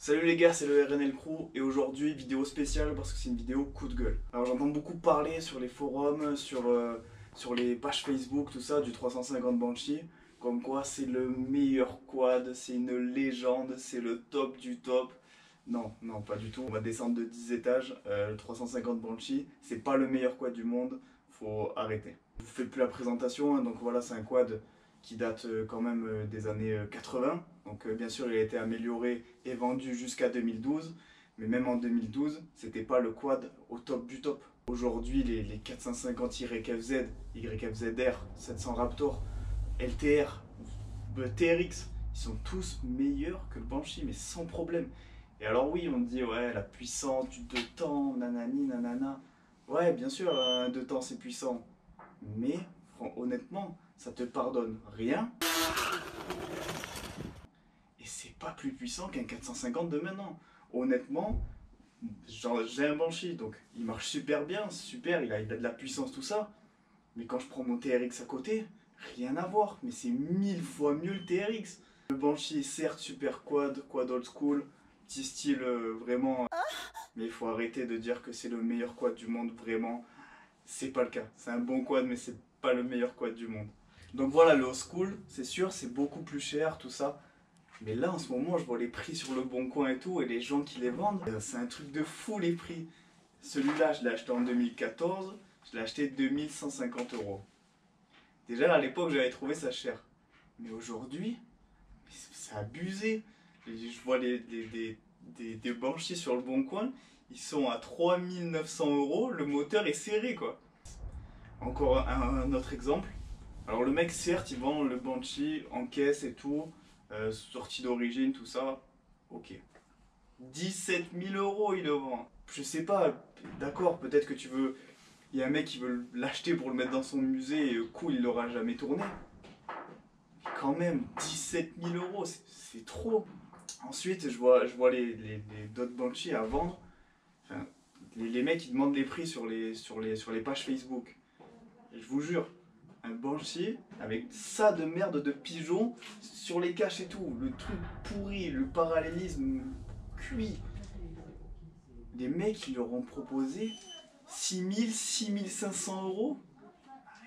Salut les gars, c'est le RNL Crew et aujourd'hui vidéo spéciale parce que c'est une vidéo coup de gueule. Alors j'entends beaucoup parler sur les forums, sur les pages Facebook, tout ça, du 350 Banshee, comme quoi c'est le meilleur quad, c'est une légende, c'est le top du top. Non, non, pas du tout. On va descendre de 10 étages, le 350 Banshee, c'est pas le meilleur quad du monde, faut arrêter. Je vous fais plus la présentation, hein, donc voilà, c'est un quad qui date quand même des années 80. Donc bien sûr, il a été amélioré et vendu jusqu'à 2012. Mais même en 2012, c'était pas le quad au top du top. Aujourd'hui, les 450 YFZ, YFZR, 700 Raptor, LTR, TRX, ils sont tous meilleurs que le Banshee, mais sans problème. Et alors oui, on dit, ouais, la puissance du deux temps, nanani, nanana. Ouais, bien sûr, un deux temps, c'est puissant. Mais honnêtement, ça te pardonne rien. Et c'est pas plus puissant qu'un 450 de maintenant. Honnêtement, j'ai un Banshee, donc il marche super bien, super, il a de la puissance, tout ça. Mais quand je prends mon TRX à côté, rien à voir. Mais c'est 1000 fois mieux le TRX. Le Banshee est certes super quad old school, petit style vraiment. Mais il faut arrêter de dire que c'est le meilleur quad du monde, vraiment. C'est pas le cas. C'est un bon quad, mais c'est pas le meilleur quad du monde. Donc voilà, le old school, c'est sûr, c'est beaucoup plus cher, tout ça. Mais là, en ce moment, je vois les prix sur le Bon Coin et tout, et les gens qui les vendent, c'est un truc de fou les prix. Celui-là, je l'ai acheté en 2014, je l'ai acheté 2150 euros. Déjà, à l'époque, j'avais trouvé ça cher. Mais aujourd'hui, c'est abusé. Je vois des Banshee sur le Bon Coin, ils sont à 3900 euros, le moteur est serré, quoi. Encore un autre exemple. Alors le mec, certes, il vend le Banshee en caisse et tout, sortie d'origine, tout ça, ok. 17 000 euros il le vend. Je sais pas, d'accord, peut-être que tu veux... Il y a un mec qui veut l'acheter pour le mettre dans son musée et cool, il l'aura jamais tourné. Mais quand même, 17 000 euros, c'est trop. Ensuite, je vois les d'autres Banshee à vendre. Enfin, les mecs, ils demandent les prix sur les pages Facebook. Et je vous jure, un Banshee avec ça de merde de pigeon sur les caches et tout, le truc pourri, le parallélisme cuit. Les mecs, ils leur ont proposé 6000, 6500 euros.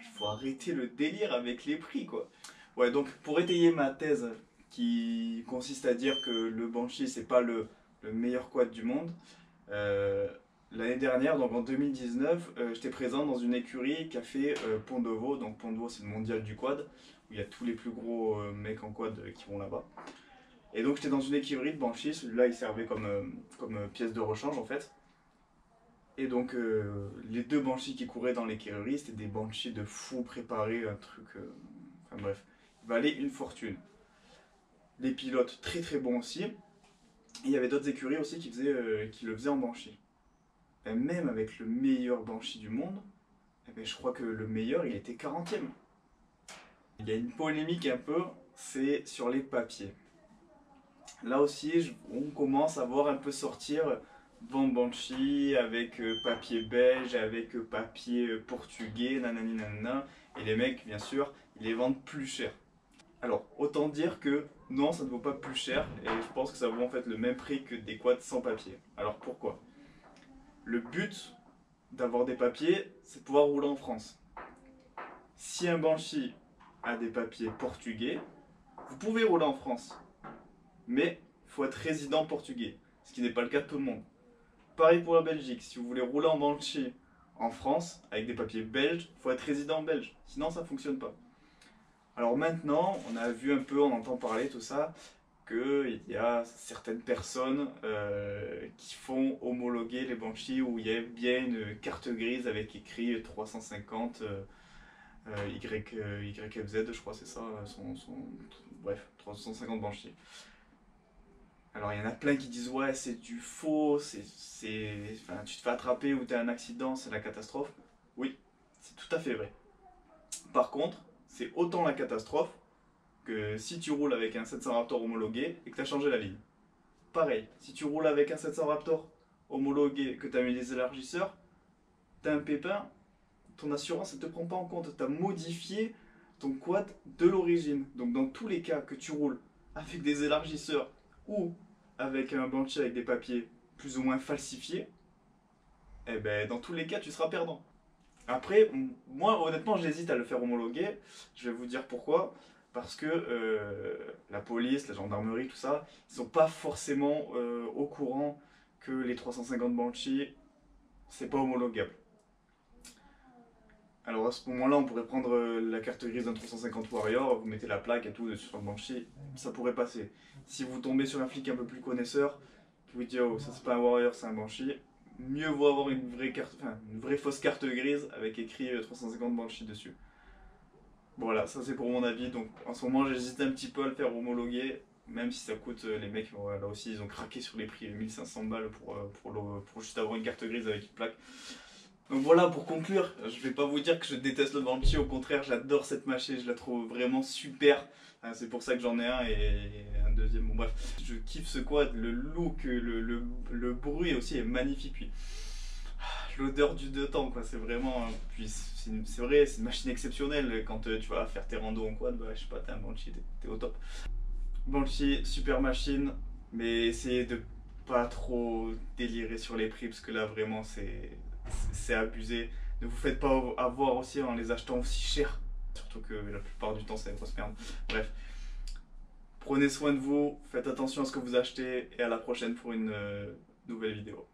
Il faut arrêter le délire avec les prix, quoi. Ouais, donc pour étayer ma thèse qui consiste à dire que le Banshee, c'est pas le meilleur quad du monde, euh, l'année dernière, donc en 2019, j'étais présent dans une écurie qui a fait Pont de Vaux. Donc Pont de Vaux, c'est le mondial du quad, où il y a tous les plus gros mecs en quad qui vont là-bas. Et donc j'étais dans une écurie de Banshee, celui-là il servait comme pièce de rechange en fait. Et donc les deux Banshees qui couraient dans l'écurie, c'était des Banshees de fou préparés, un truc... enfin bref, ils valaient une fortune. Les pilotes très très bons aussi. Et il y avait d'autres écuries aussi qui le faisaient en Banshee. Et même avec le meilleur Banshee du monde, eh ben, je crois que le meilleur il était 40e. Il y a une polémique un peu, c'est sur les papiers. Là aussi, on commence à voir un peu sortir Van Banshee avec papier belge, avec papier portugais, nanani nanana. Et les mecs, bien sûr, ils les vendent plus cher. Alors, autant dire que non, ça ne vaut pas plus cher, et je pense que ça vaut en fait le même prix que des quads sans papier. Alors pourquoi? Le but d'avoir des papiers, c'est de pouvoir rouler en France. Si un Banshee a des papiers portugais, vous pouvez rouler en France. Mais il faut être résident portugais, ce qui n'est pas le cas de tout le monde. Pareil pour la Belgique, si vous voulez rouler en Banshee en France, avec des papiers belges, il faut être résident belge, sinon ça ne fonctionne pas. Alors maintenant, on a vu un peu, on entend parler tout ça, qu'il y a certaines personnes qui font homologuer les Banshee où il y a bien une carte grise avec écrit 350 YFZ, je crois c'est ça, bref, 350 Banshee. Alors il y en a plein qui disent ouais c'est du faux, enfin, tu te fais attraper ou tu as un accident, c'est la catastrophe. Oui, c'est tout à fait vrai. Par contre, c'est autant la catastrophe que si tu roules avec un 700 Raptor homologué et que tu as changé la ligne. Pareil, si tu roules avec un 700 Raptor homologué, que tu as mis des élargisseurs, tu as un pépin, ton assurance ne te prend pas en compte. Tu as modifié ton quad de l'origine. Donc dans tous les cas que tu roules avec des élargisseurs ou avec un Banshee avec des papiers plus ou moins falsifiés, eh ben, dans tous les cas, tu seras perdant. Après, moi, honnêtement, j'hésite à le faire homologuer. Je vais vous dire pourquoi. Parce que la police, la gendarmerie, tout ça, ils sont pas forcément au courant que les 350 Banshee, c'est pas homologable. Alors à ce moment-là, on pourrait prendre la carte grise d'un 350 Warrior, vous mettez la plaque et tout dessus sur le Banshee, ça pourrait passer. Si vous tombez sur un flic un peu plus connaisseur, qui vous dit oh ça c'est pas un Warrior, c'est un Banshee, mieux vaut avoir une vraie carte, enfin une vraie fausse carte grise avec écrit 350 Banshee dessus. Voilà, ça c'est pour mon avis. Donc en ce moment j'hésite un petit peu à le faire homologuer, même si ça coûte, les mecs là aussi ils ont craqué sur les prix, 1500 balles pour juste avoir une carte grise avec une plaque. Donc voilà, pour conclure, je vais pas vous dire que je déteste le Banshee, au contraire j'adore cette machine, je la trouve vraiment super. C'est pour ça que j'en ai un et un deuxième, bon bref. Je kiffe ce quad, le look, le bruit aussi est magnifique. Puis l'odeur du deux temps quoi, c'est vraiment. Puis c'est vrai, c'est une machine exceptionnelle. Quand tu vas faire tes randos en quad, bah, je sais pas, t'es un Banshee, t'es au top. Banshee, super machine, mais essayez de pas trop délirer sur les prix parce que là vraiment c'est abusé. Ne vous faites pas avoir aussi en les achetant aussi cher. Surtout que la plupart du temps c'est une grosse merde. Bref. Prenez soin de vous, faites attention à ce que vous achetez et à la prochaine pour une nouvelle vidéo.